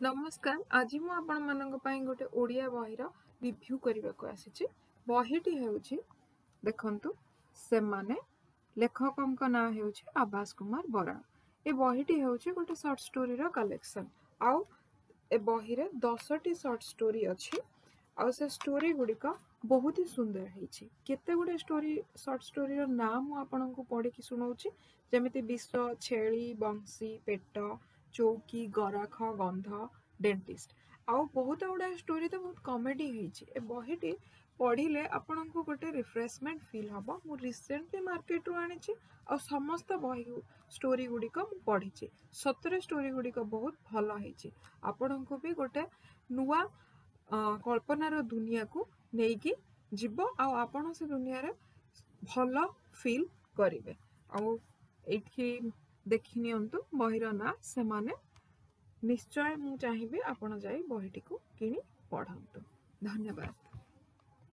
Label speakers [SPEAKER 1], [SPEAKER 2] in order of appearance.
[SPEAKER 1] नमस्कार। आज मु आपण मानक पई गोटे ओडिया बहिर रिव्यू करबा को आसीची। बहिटी हेउची देखंतु सेमाने लेखकक ना हेउची आभास कुमार बरा। ए बहिटी हेउची गोटे शॉर्ट स्टोरी रो कलेक्शन। आउ ए बहिरे 10टी शॉर्ट स्टोरी अछि। आउ से स्टोरी गुडिक बहुत ही सुंदर हेछि। केते गुडे स्टोरी शॉर्ट स्टोरी रो नाम आपन को पढि कि सुनाउची, जेमिति विश्व, छेली, बंसी, पेट, चौकी, गराख, गंध, डेंटिस्ट। आउ बहुत गुडा स्टोरी तो बहुत कॉमेडी हेछि। ए बहिटी पढ़िले आपन को गोटे रिफ्रेशमेंट फील हबो। मु रिसेंटली मार्केट रु आनिछि आ समस्त बहि स्टोरी गुडिक मु पढिछि। सतरे स्टोरी गुडिक बहुत भलो हेछि। आपन को भी गोटे नुवा कल्पनार दुनिया को नेकी जीव आपण से दुनिया रे भल फील करिवे। आउ एठी देखि नियंतु बहिर ना सेमाने। निश्चय मु चाहिबे आपण जाई बहिटी को किनी पढंतु। धन्यवाद।